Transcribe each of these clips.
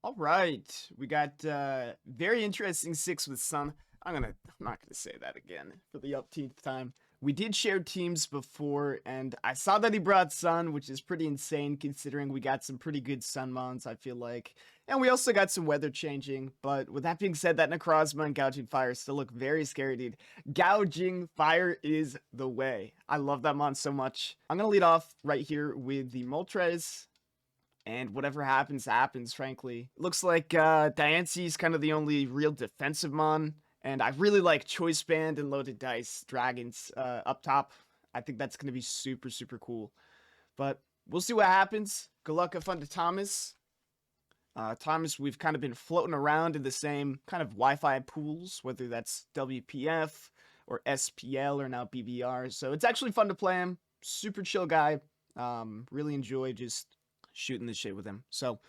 All right, we got very interesting six with Sun. I'm not gonna say that again for the upteenth time. We did share teams before, and I saw that he brought Sun, which is pretty insane considering we got some pretty good Sun mons, I feel like. And we also got some weather changing, but with that being said, that Necrozma and Gouging Fire still look very scary, dude. Gouging Fire is the way. I love that mon so much. I'm gonna lead off right here with the Moltres. And whatever happens, happens, frankly. Looks like Diance's kind of the only real defensive mon. And I really like Choice Band and Loaded Dice Dragons up top. I think that's going to be super, super cool. But we'll see what happens. Good luck, have fun to Thomas. Thomas, we've kind of been floating around in the same kind of Wi-Fi pools, whether that's WPF or SPL or now BBR. So it's actually fun to play him. Super chill guy. Really enjoy just shooting the shit with him. So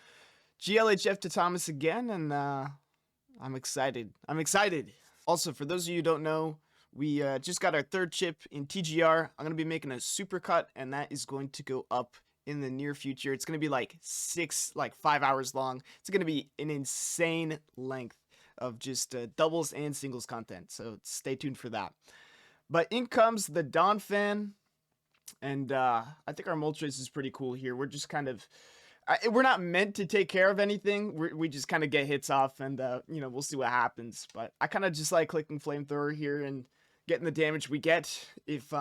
GLHF to Thomas again, and I'm excited. I'm excited. Also, for those of you who don't know, we just got our third chip in TGR. I'm going to be making a supercut, and that is going to go up in the near future. It's going to be like 5 hours long. It's going to be an insane length of just doubles and singles content. So stay tuned for that. But in comes the Dawn fan. And I think our Moltres is pretty cool here. We're just kind of, we're not meant to take care of anything. We just kind of get hits off and, we'll see what happens. But I kind of just like clicking Flamethrower here and getting the damage we get. If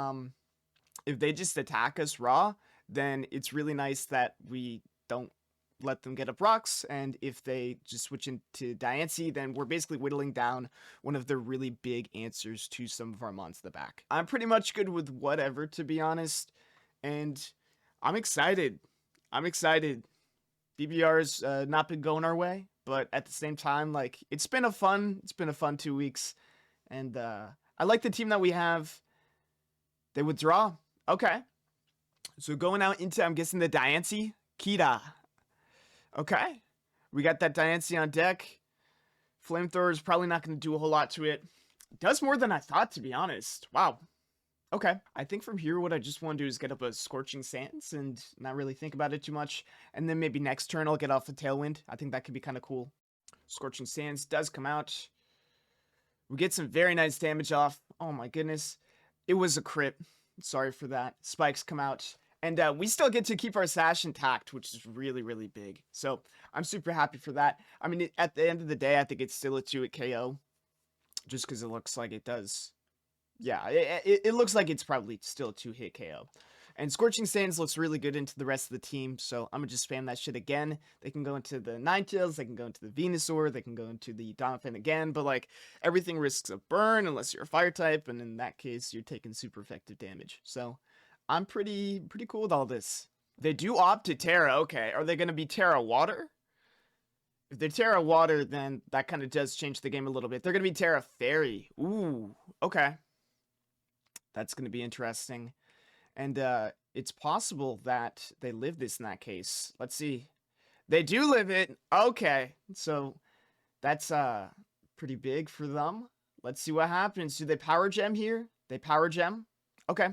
they just attack us raw, then it's really nice that we don't let them get up rocks, and if they just switch into Diancie, then we're basically whittling down one of the really big answers to some of our mons in the back. I'm pretty much good with whatever, to be honest, and I'm excited. I'm excited. BBR's not been going our way, but at the same time, like, it's been a fun 2 weeks, and I like the team that we have. They withdraw. Okay. So going out into, I'm guessing, the Diancie, Kira. Okay, we got that Diancie on deck. Flamethrower is probably not going to do a whole lot to it. Does more than I thought, to be honest. Wow. Okay, I think from here what I just want to do is get up a Scorching Sands and not really think about it too much. And then maybe next turn I'll get off a Tailwind. I think that could be kind of cool. Scorching Sands does come out. We get some very nice damage off. Oh my goodness. It was a crit. Sorry for that. Spikes come out. And we still get to keep our sash intact, which is really, really big. So I'm super happy for that. I mean, at the end of the day, I think it's still a 2-hit KO. Just because it looks like it does. Yeah, it looks like it's probably still a 2-hit KO. And Scorching Sands looks really good into the rest of the team. So I'm going to just spam that shit again. They can go into the Ninetales. They can go into the Venusaur. They can go into the Donovan again. But like, everything risks a burn unless you're a fire type. And in that case, you're taking super effective damage. So I'm pretty cool with all this. They do opt to Terra. Okay, are they going to be Terra Water? If they're Terra Water, then that kind of does change the game a little bit. They're going to be Terra Fairy. Ooh, okay. That's going to be interesting. And it's possible that they live this in that case. Let's see. They do live it. Okay, so that's pretty big for them. Let's see what happens. Do they Power Gem here? They Power Gem. Okay.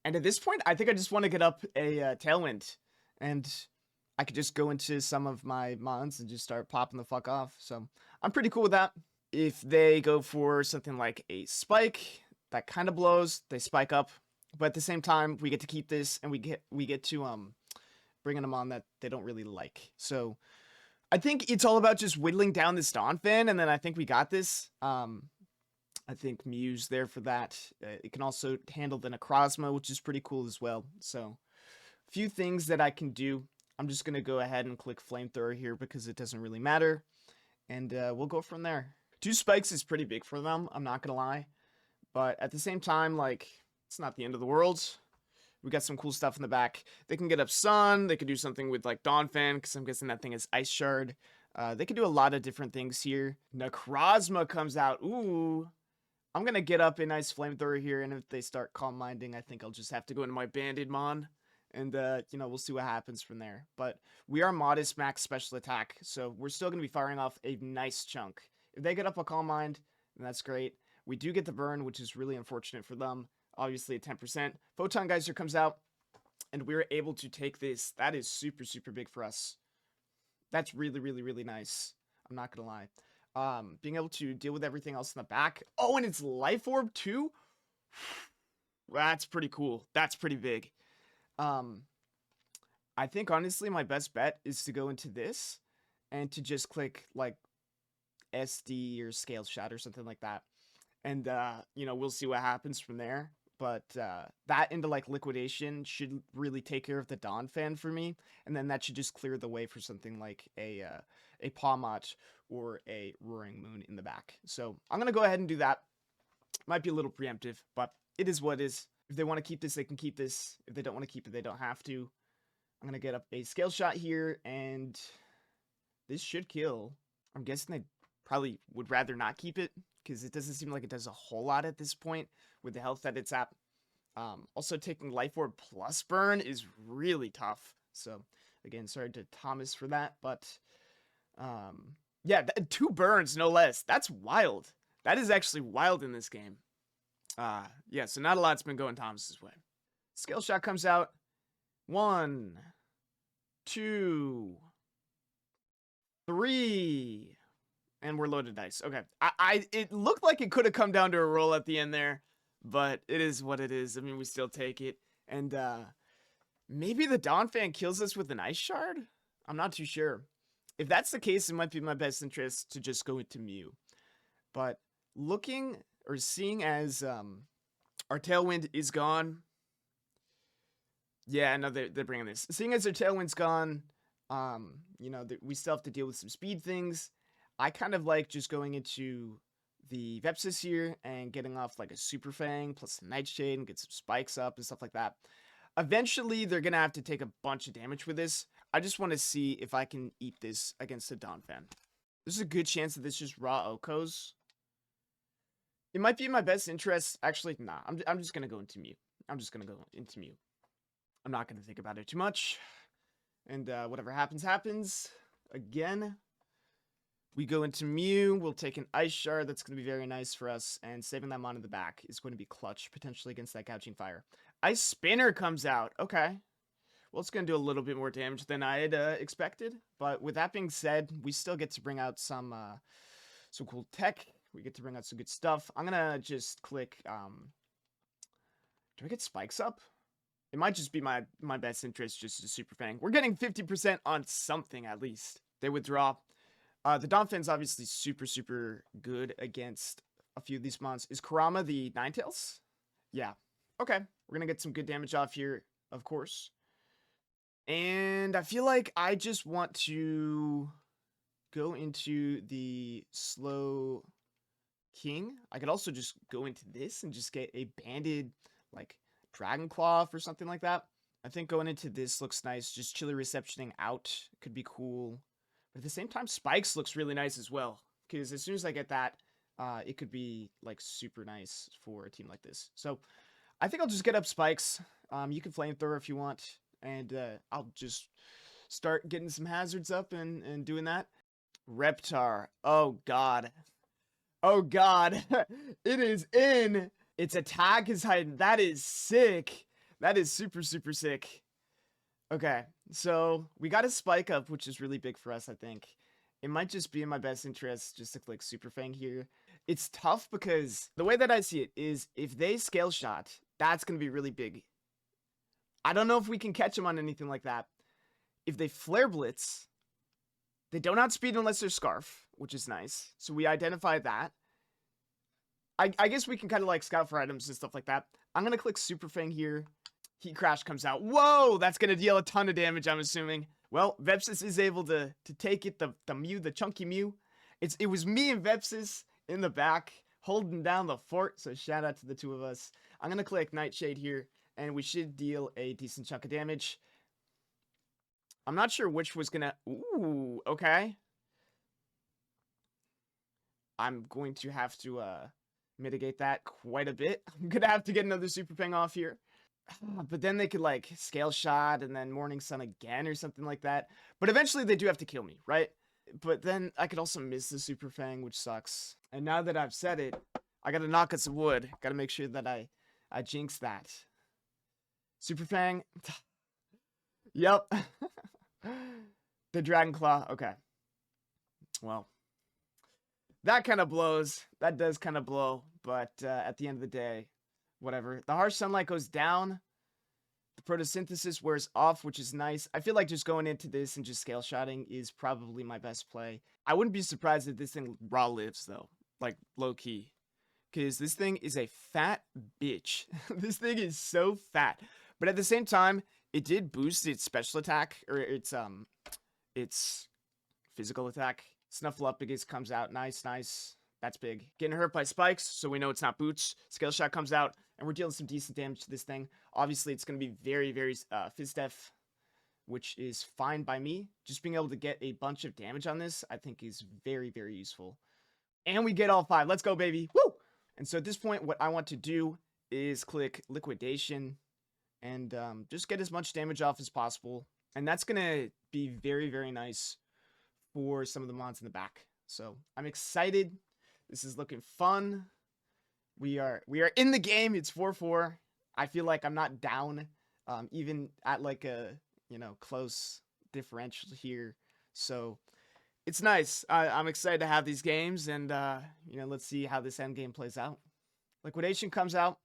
And at this point, I think I just want to get up a Tailwind. And I could just go into some of my mons and just start popping the fuck off. So I'm pretty cool with that. If they go for something like a Spike, that kind of blows. They spike up. But at the same time, we get to keep this, and we get to bringing them on that they don't really like. So I think it's all about just whittling down this Dawn fan, and then I think we got this. I think Mew's there for that. It can also handle the Necrozma, which is pretty cool as well. So, a few things that I can do. I'm just going to go ahead and click Flamethrower here because it doesn't really matter. And we'll go from there. 2 spikes is pretty big for them, I'm not going to lie. But at the same time, like, it's not the end of the world. We got some cool stuff in the back. They can get up Sun. They could do something with, like, Dawn Fan, because I'm guessing that thing is Ice Shard. They could do a lot of different things here. Necrozma comes out. Ooh. I'm going to get up a nice Flamethrower here, and if they start Calm Minding, I think I'll just have to go into my Banded Mon, and, we'll see what happens from there. But we are modest max special attack, so we're still going to be firing off a nice chunk. If they get up a Calm Mind, then that's great. We do get the burn, which is really unfortunate for them. Obviously, at 10%. Photon Geyser comes out, and we're able to take this. That is super, super big for us. That's really, really, really nice. I'm not gonna lie. Being able to deal with everything else in the back. Oh, and it's Life Orb too? That's pretty cool. That's pretty big. Um, I think honestly my best bet is to go into this and to just click like SD or Scale Shot or something like that. And you know, we'll see what happens from there. But that into like liquidation should really take care of the Dawn fan for me, and then that should just clear the way for something like a Pawmot or a Roaring Moon in the back. So I'm gonna go ahead and do that. Might be a little preemptive, but it is what it is. If they want to keep this, they can keep this. If they don't want to keep it, they don't have to. I'm gonna get up a Scale Shot here, and this should kill. I'm guessing they probably would rather not keep it, because it doesn't seem like it does a whole lot at this point with the health that it's at. Also, taking Life Orb plus burn is really tough. So, again, sorry to Thomas for that. But, yeah, 2 burns, no less. That's wild. That is actually wild in this game. Yeah, so not a lot's been going Thomas's way. Scale Shot comes out. 1, 2, 3. And we're loaded dice. Okay. It looked like it could have come down to a roll at the end there, but it is what it is. I mean, we still take it. And maybe the Dawn fan kills us with an Ice Shard? I'm not too sure. If that's the case, it might be in my best interest to just go into Mew. But looking or seeing as our Tailwind is gone. Yeah, no, they're bringing this. Seeing as their Tailwind's gone, you know, we still have to deal with some speed things. I kind of like just going into the Vepsis here and getting off like a Super Fang plus a Nightshade and get some spikes up and stuff like that. Eventually, they're going to have to take a bunch of damage with this. I just want to see if I can eat this against a Dawn fan. There's a good chance that this just raw Okos. It might be in my best interest. Actually, nah, I'm just going to go into Mew. I'm just going to go into Mew. I'm not going to think about it too much. And whatever happens, happens. Again, we go into Mew. We'll take an Ice Shard. That's going to be very nice for us. And saving that mon in the back is going to be clutch, potentially against that Gouging Fire. Ice Spinner comes out. Okay. Well, it's going to do a little bit more damage than I had expected. But with that being said, we still get to bring out some cool tech. We get to bring out some good stuff. I'm going to just click... do I get spikes up? It might just be my best interest just to Super Fang. We're getting 50% on something at least. They withdraw. The Dawn Fan's obviously super, super good against a few of these mons. Is Kurama the Ninetales? Yeah. Okay. We're going to get some good damage off here, of course. And I feel like I just want to go into the Slow King. I could also just go into this and just get a banded, like, Dragon Claw or something like that. I think going into this looks nice. Just Chilly Receptioning out could be cool. But at the same time, Spikes looks really nice as well. Because as soon as I get that, it could be like super nice for a team like this. So I think I'll just get up Spikes. You can Flamethrower if you want. And I'll just start getting some hazards up and doing that. Reptar. Oh, God. Oh, God. It is in. Its attack is hiding. That is sick. That is super, super sick. Okay, so we got a spike up, which is really big for us, I think. It might just be in my best interest just to click Super Fang here. It's tough because the way that I see it is if they Scale Shot, that's going to be really big. I don't know if we can catch them on anything like that. If they Flare Blitz, they don't outspeed unless they're Scarf, which is nice. So we identify that. I guess we can kind of like scout for items and stuff like that. I'm going to click Super Fang here. Heat Crash comes out. Whoa, that's going to deal a ton of damage, I'm assuming. Well, Vepsis is able to take it, the Mew, the chunky Mew. It was me and Vepsis in the back holding down the fort, so shout out to the two of us. I'm going to click Nightshade here, and we should deal a decent chunk of damage. I'm not sure which was going to... Ooh, okay. I'm going to have to mitigate that quite a bit. I'm going to have to get another Super Fang off here. But then they could like Scale Shot and then Morning Sun again or something like that. But eventually they do have to kill me, right? But then I could also miss the Super Fang, which sucks. And now that I've said it, I gotta knock at some wood. Gotta make sure that I jinx that. Super Fang. Yep. The Dragon Claw. Okay. Well, that kind of blows. That does kind of blow. But at the end of the day, whatever. The harsh sunlight goes down. The photosynthesis wears off, which is nice. I feel like just going into this and just scale shotting is probably my best play. I wouldn't be surprised if this thing raw lives, though. Like, low key. Because this thing is a fat bitch. This thing is so fat. But at the same time, it did boost its special attack, or its physical attack. Snuffleupagus comes out. Nice, nice. That's big. Getting hurt by spikes, so we know it's not boots. Scale shot comes out, and we're dealing some decent damage to this thing. Obviously, it's going to be very, very phys-def, which is fine by me. Just being able to get a bunch of damage on this, I think is very, very useful. And we get all 5. Let's go, baby. Woo! And so at this point, what I want to do is click Liquidation and just get as much damage off as possible. And that's going to be very, very nice for some of the mods in the back. So I'm excited. This is looking fun. We are in the game. It's 4-4. I feel like I'm not down, even at like a, close differential here. So it's nice. I'm excited to have these games, and let's see how this end game plays out. Liquidation comes out.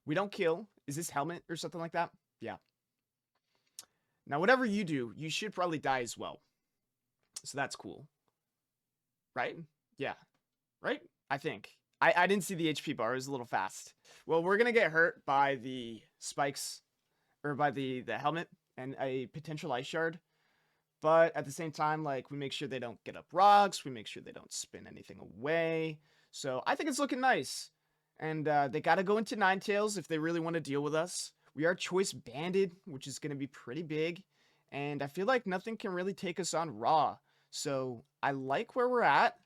We don't kill. Is this helmet or something like that? Yeah. Now, whatever you do, you should probably die as well. So that's cool. Right? Yeah. Right? I think. I didn't see the HP bar. It was a little fast. Well, we're going to get hurt by the spikes, or by the helmet and a potential ice shard. But at the same time, like, we make sure they don't get up rocks. We make sure they don't spin anything away. So I think it's looking nice. And they got to go into Ninetales if they really want to deal with us. We are choice banded, which is going to be pretty big. And I feel like nothing can really take us on raw. So I like where we're at.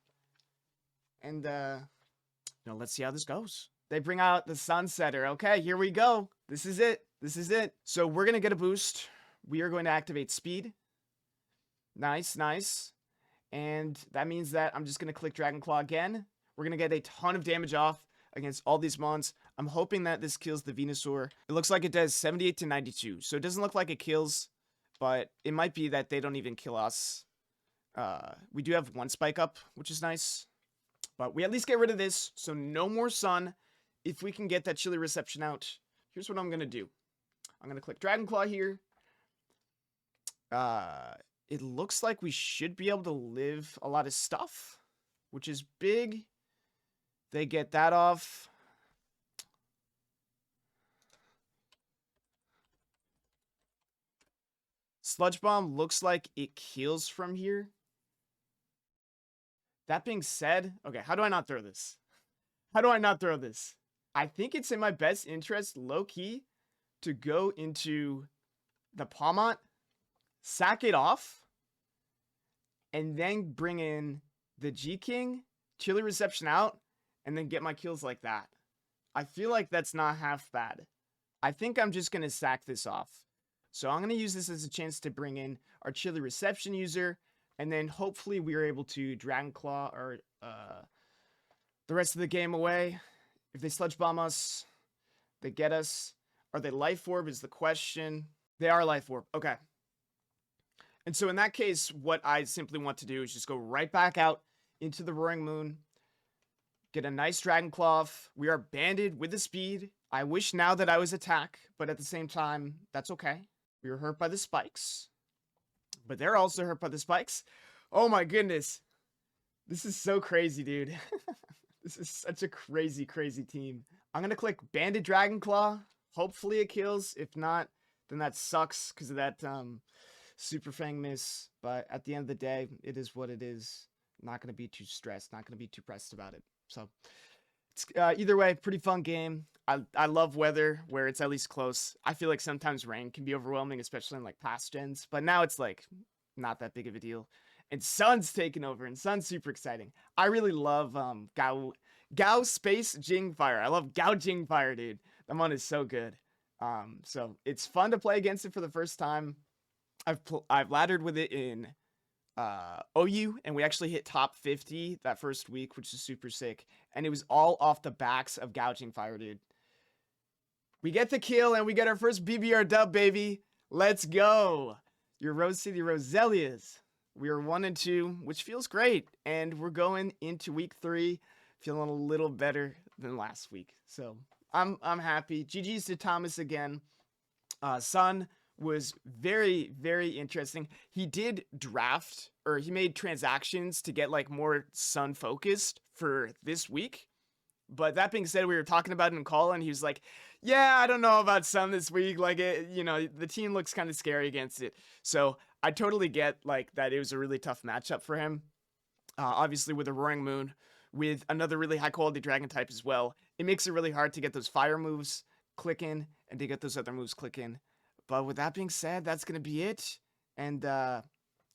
And, let's see how this goes. They bring out the Sunsetter. Okay, here we go. This is it. This is it. So we're going to get a boost. We are going to activate speed. Nice, nice. And that means that I'm just going to click Dragon Claw again. We're going to get a ton of damage off against all these mons. I'm hoping that this kills the Venusaur. It looks like it does 78 to 92. So it doesn't look like it kills, but it might be that they don't even kill us. We do have 1 spike up, which is nice. But we at least get rid of this, so no more sun. If we can get that chilly reception out, here's what I'm going to do. I'm going to click Dragon Claw here. It looks like we should be able to live a lot of stuff, which is big. They get that off. Sludge Bomb looks like it kills from here. That being said, okay, how do I not throw this? How do I not throw this? I think it's in my best interest, low-key, to go into the Palmont, sack it off, and then bring in the G-King, chilly reception out, and then get my kills like that. I feel like that's not half bad. I think I'm just going to sack this off. So I'm going to use this as a chance to bring in our chilly reception user, and then hopefully we are able to Dragon Claw or the rest of the game away. If they Sludge Bomb us, they get us. Are they Life Orb is the question. They are Life Orb. Okay. And so in that case, what I simply want to do is just go right back out into the Roaring Moon. Get a nice Dragon Claw. We are banded with the speed. I wish now that I was attack, but at the same time, that's okay. We were hurt by the spikes. But they're also hurt by the spikes. Oh my goodness. This is so crazy, dude. This is such a crazy, crazy team. I'm going to click Banded Dragon Claw. Hopefully it kills. If not, then that sucks because of that Super Fang miss. But at the end of the day, it is what it is. Not going to be too stressed. Not going to be too pressed about it. So it's, either way, pretty fun game. I love weather where it's at least close. I feel like sometimes rain can be overwhelming, especially in like past gens. But now it's like not that big of a deal. And Sun's taking over, and Sun's super exciting. I really love Gao Space Jing Fire. I love Gao Jing Fire, dude. That one is so good. So it's fun to play against it for the first time. I've laddered with it in OU, and we actually hit top 50 that first week, which is super sick. And it was all off the backs of Gouging Fire, dude. We get the kill, and we get our first BBR dub, baby. Let's go. your Rose City Roselias. We are 1-2, which feels great, and we're going into week 3 feeling a little better than last week. So I'm happy. GG's to Thomas again. Sun was very, very interesting. He did draft, or he made transactions to get like more Sun focused for this week. But that being said, we were talking about it in call, and he was like, "Yeah, I don't know about Sun this week. Like, the team looks kind of scary against it." So I totally get like that. It was a really tough matchup for him. Obviously, with a Roaring Moon, with another really high quality Dragon type as well, it makes it really hard to get those fire moves clicking and to get those other moves clicking. But with that being said, that's gonna be it, and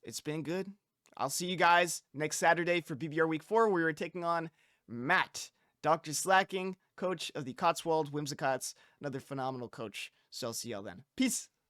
it's been good. I'll see you guys next Saturday for BBR Week 4, where we're taking on Matt, Dr. Slacking, coach of the Cotswold Whimsicots, another phenomenal coach. So I'll see y'all then. Peace.